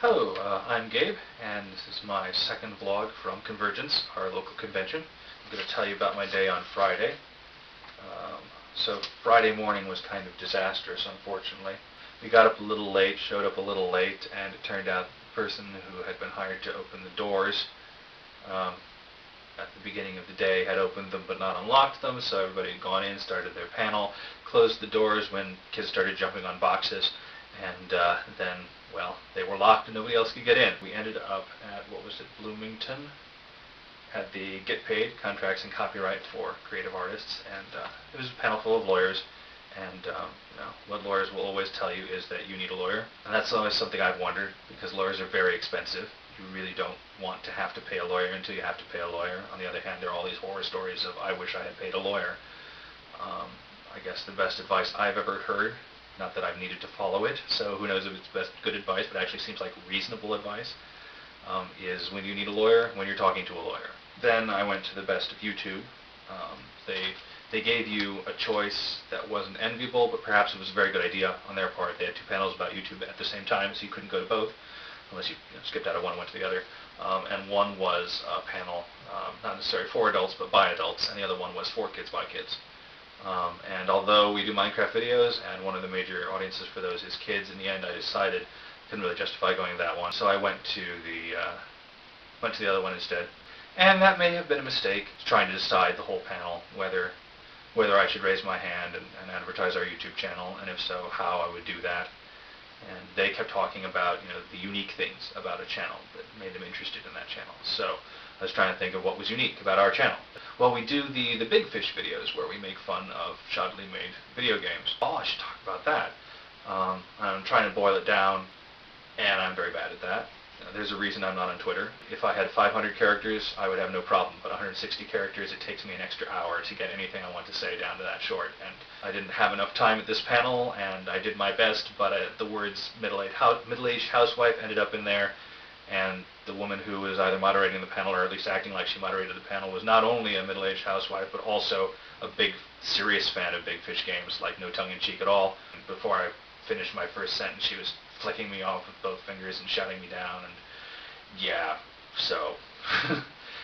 Hello, I'm Gabe, and this is my second vlog from Convergence, our local convention. I'm going to tell you about my day on Friday. So Friday morning was kind of disastrous, unfortunately. We got up a little late, showed up a little late, and it turned out the person who had been hired to open the doors at the beginning of the day had opened them but not unlocked them, so everybody had gone in, started their panel, closed the doors when kids started jumping on boxes, and then, well, they were locked and nobody else could get in. We ended up at, what was it, Bloomington, at the Get Paid Contracts and Copyright for Creative Artists, and it was a panel full of lawyers, and what lawyers will always tell you is that you need a lawyer, and that's always something I've wondered, because lawyers are very expensive. You really don't want to have to pay a lawyer until you have to pay a lawyer. On the other hand, there are all these horror stories of, I wish I had paid a lawyer. I guess the best advice I've ever heard, not that I've needed to follow it, so who knows if it's good advice, but it actually seems like reasonable advice, is when you need a lawyer, when you're talking to a lawyer. Then I went to the best of YouTube. They gave you a choice that wasn't enviable, but perhaps it was a very good idea on their part. They had two panels about YouTube at the same time, so you couldn't go to both, unless you skipped out of one and went to the other. And one was a panel, not necessarily for adults, but by adults, and the other one was for kids by kids. And although we do Minecraft videos, and one of the major audiences for those is kids, in the end I decided I couldn't really justify going to that one, so I went to the other one instead. And that may have been a mistake, trying to decide the whole panel whether I should raise my hand and advertise our YouTube channel, and if so, how I would do that. And they kept talking about, the unique things about a channel that made them interested in that channel. So I was trying to think of what was unique about our channel. Well, we do the Big Fish videos where we make fun of shoddily made video games. Oh, I should talk about that. I'm trying to boil it down, and I'm very bad at that. There's a reason I'm not on Twitter. If I had 500 characters, I would have no problem, but 160 characters, it takes me an extra hour to get anything I want to say down to that short, and I didn't have enough time at this panel, and I did my best, but the words middle-aged housewife ended up in there, and the woman who was either moderating the panel or at least acting like she moderated the panel was not only a middle-aged housewife, but also a big, serious fan of Big Fish games, like no tongue-in-cheek at all. And before I finished my first sentence, she was flicking me off with both fingers and shouting me down, and yeah, so.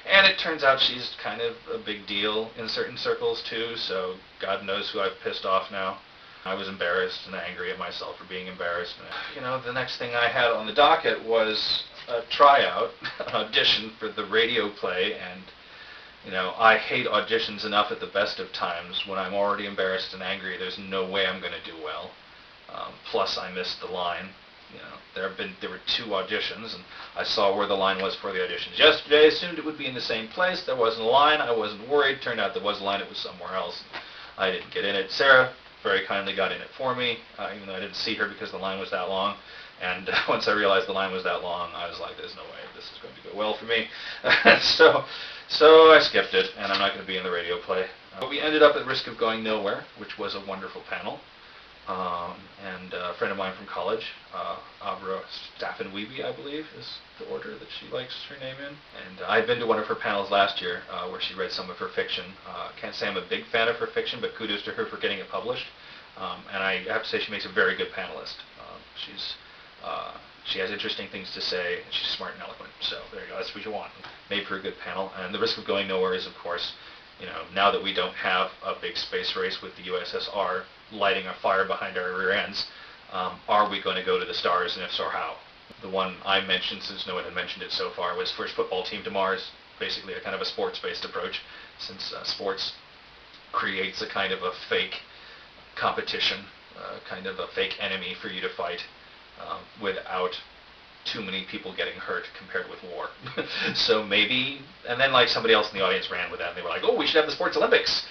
And it turns out she's kind of a big deal in certain circles too, so God knows who I've pissed off now. I was embarrassed and angry at myself for being embarrassed. The next thing I had on the docket was a tryout, an audition for the radio play, and I hate auditions enough at the best of times. When I'm already embarrassed and angry, there's no way I'm going to do well. Plus, I missed the line. There were two auditions, and I saw where the line was for the auditions yesterday. Assumed it would be in the same place. There wasn't a line. I wasn't worried. Turned out there was a line. It was somewhere else. I didn't get in it. Sarah very kindly got in it for me, even though I didn't see her because the line was that long. And once I realized the line was that long, I was like, there's no way this is going to go well for me. so I skipped it, and I'm not going to be in the radio play. But we ended up at risk of going nowhere, which was a wonderful panel. And a friend of mine from college, Abra Staffenweeby, I believe, is the order that she likes her name in. And I'd been to one of her panels last year where she read some of her fiction. Can't say I'm a big fan of her fiction, but kudos to her for getting it published. And I have to say she makes a very good panelist. She has interesting things to say, and she's smart and eloquent. So there you go, that's what you want. Made for a good panel. And the risk of going nowhere is, of course, now that we don't have a big space race with the USSR lighting a fire behind our rear ends, are we going to go to the stars, and if so, how? The one I mentioned, since no one had mentioned it so far, was First Football Team to Mars, basically a kind of a sports-based approach, since sports creates a kind of a fake competition, kind of a fake enemy for you to fight without too many people getting hurt compared with war. So maybe, and then like somebody else in the audience ran with that, and they were like, oh, we should have the Sports Olympics.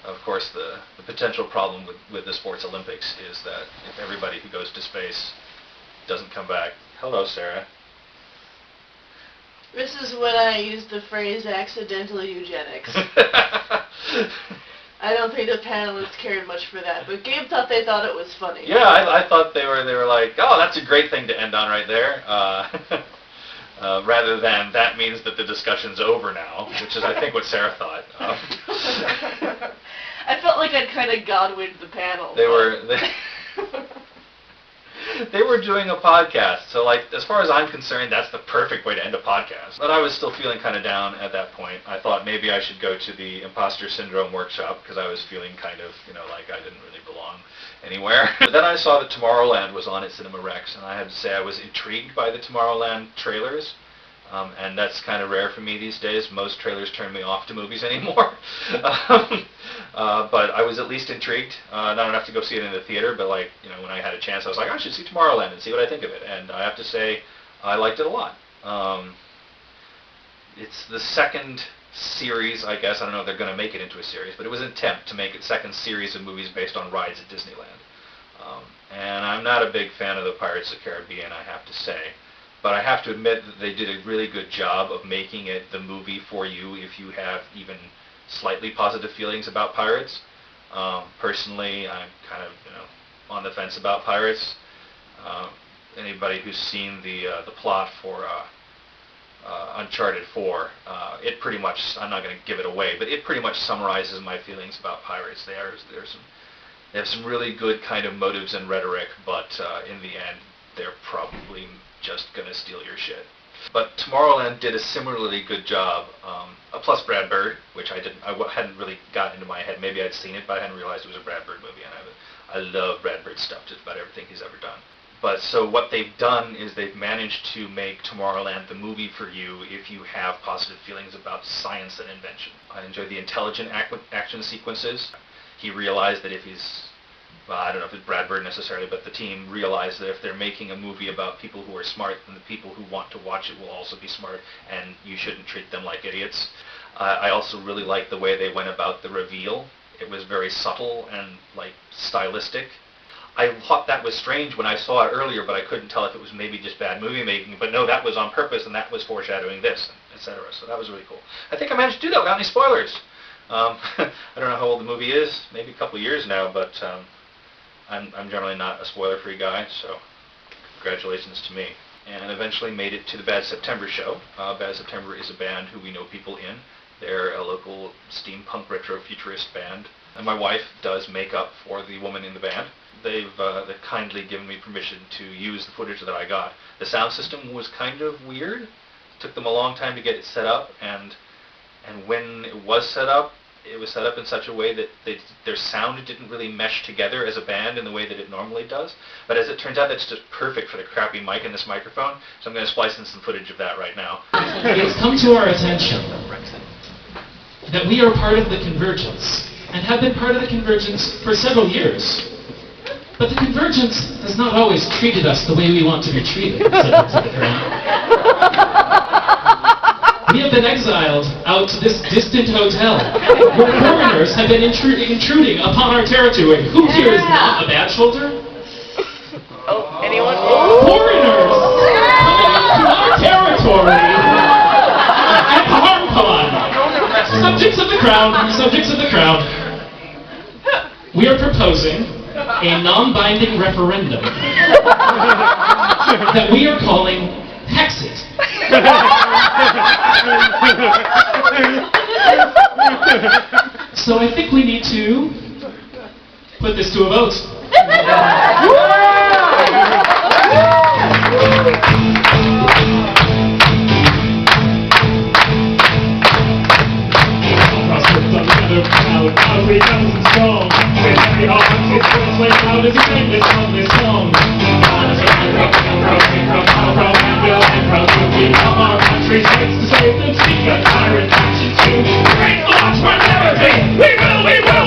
Of course, the potential problem with the Sports Olympics is that if everybody who goes to space doesn't come back. Hello, Sarah. This is when I use the phrase accidental eugenics. I don't think the panelists cared much for that, but Gabe thought they thought it was funny. Yeah, I thought they were like, oh, that's a great thing to end on right there. Rather than, that means that the discussion's over now, which is, I think, what Sarah thought. I felt like I'd kind of Godwined the panel. They were doing a podcast, so like as far as I'm concerned, that's the perfect way to end a podcast. But I was still feeling kind of down at that point. I thought maybe I should go to the imposter syndrome workshop because I was feeling kind of, like I didn't really belong anywhere. But then I saw that Tomorrowland was on at Cinema Rex, and I had to say I was intrigued by the Tomorrowland trailers. And that's kind of rare for me these days. Most trailers turn me off to movies anymore. But I was at least intrigued. Not enough to go see it in the theater, but like, when I had a chance, I was like, I should see Tomorrowland and see what I think of it. And I have to say, I liked it a lot. It's the second series, I guess. I don't know if they're going to make it into a series, but it was an attempt to make a second series of movies based on rides at Disneyland. And I'm not a big fan of the Pirates of the Caribbean, I have to say. But I have to admit that they did a really good job of making it the movie for you if you have even slightly positive feelings about pirates. Personally, I'm kind of on the fence about pirates. Anybody who's seen the plot for Uncharted 4, it pretty much, I'm not going to give it away, but it pretty much summarizes my feelings about pirates. They have some really good kind of motives and rhetoric, but in the end, they're probably just gonna steal your shit. But Tomorrowland did a similarly good job. Plus Brad Bird, which I hadn't really gotten into my head. Maybe I'd seen it, but I hadn't realized it was a Brad Bird movie. And I love Brad Bird stuff, just about everything he's ever done. But so what they've done is they've managed to make Tomorrowland the movie for you if you have positive feelings about science and invention. I enjoy the intelligent action sequences. He realized that if he's I don't know if it's Brad Bird necessarily, but the team realized that if they're making a movie about people who are smart, then the people who want to watch it will also be smart, and you shouldn't treat them like idiots. I also really liked the way they went about the reveal. It was very subtle and stylistic. I thought that was strange when I saw it earlier, but I couldn't tell if it was maybe just bad movie making. But no, that was on purpose, and that was foreshadowing this, etc. So that was really cool. I think I managed to do that without any spoilers. I don't know how old the movie is, maybe a couple years now, but I'm generally not a spoiler-free guy, so congratulations to me. And eventually made it to the Bad September show. Bad September is a band who we know people in. They're a local steampunk retro-futurist band. And my wife does makeup for the woman in the band. They've kindly given me permission to use the footage that I got. The sound system was kind of weird. It took them a long time to get it set up, and when it was set up in such a way that their sound didn't really mesh together as a band in the way that it normally does. But as it turns out, that's just perfect for the crappy mic in this microphone, so I'm going to splice in some footage of that right now. It's come to our attention that we are part of the Convergence, and have been part of the Convergence for several years. But the Convergence has not always treated us the way we want to be treated, subjects of the crown. We have been exiled out to this distant hotel, where foreigners have been intruding upon our territory. Who here is not a bad shoulder? Oh, anyone? Foreigners coming into our territory at HarmCon. Subjects of the crown. We are proposing a non-binding referendum that we are calling Hexit. So I think we need to put this to a vote.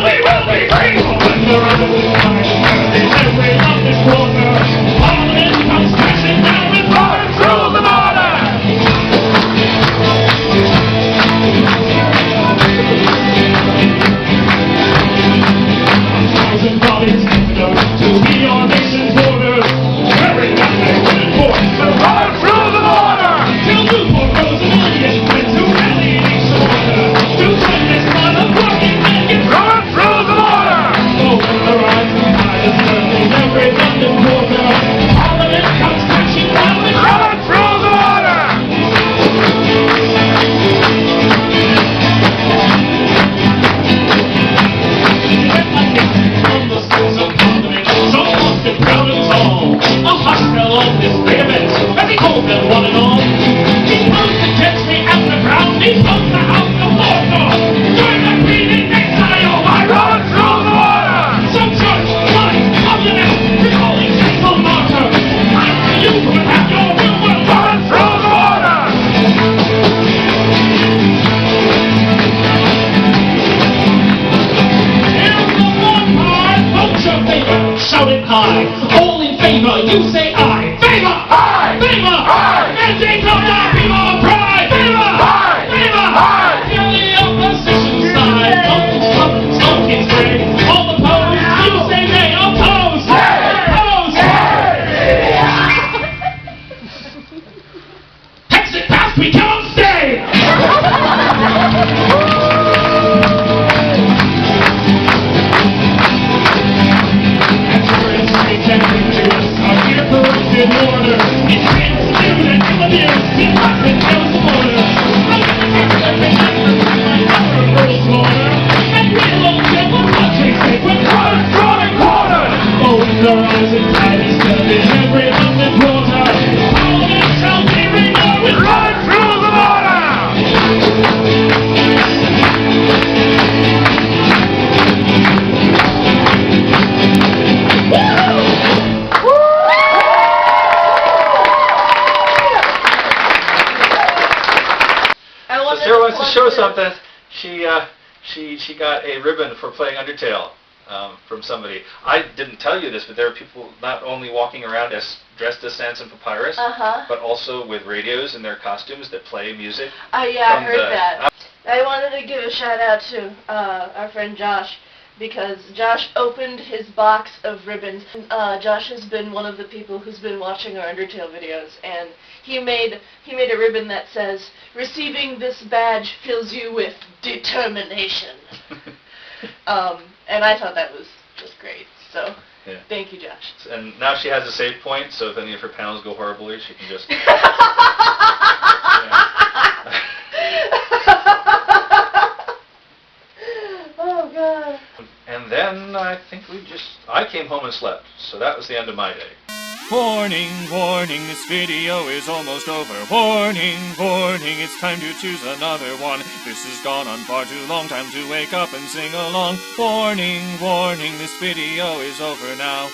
We will be free! on this great event as he told them one and all. He posed the jets, the and the ground, he posed the house, the Warsaw. Join the Queen in exile, I run through the water. Some church, life, communist, recalling gentle martyr. I'm for you who would have your will run through the water. Here's the one part, vote your favor, shout it high. All in favor, you say aye. Favor! Aye! Favor! Aye! Mandate of the people of pride! Favor! Aye! Favor! Aye! Hear the opposition side. Don't stop, smoking spray. All opposed, you say nay. Oppose! Oppose! Exit past, we cannot stay! Sarah wants to show something. She got a ribbon for playing Undertale from somebody. I didn't tell you this, but there are people not only walking around dressed as Sans and Papyrus, but also with radios in their costumes that play music. Yeah, I heard that. I wanted to give a shout out to our friend Josh, because Josh opened his box of ribbons. Josh has been one of the people who's been watching our Undertale videos, and he made a ribbon that says, "Receiving this badge fills you with determination." And I thought that was just great. So, yeah. Thank you, Josh. And now she has a save point, so if any of her panels go horribly, she can just... Oh, God. And then I think I came home and slept, so that was the end of my day. Warning, warning, this video is almost over. Warning, warning, it's time to choose another one. This has gone on far too long, time to wake up and sing along. Warning, warning, this video is over now.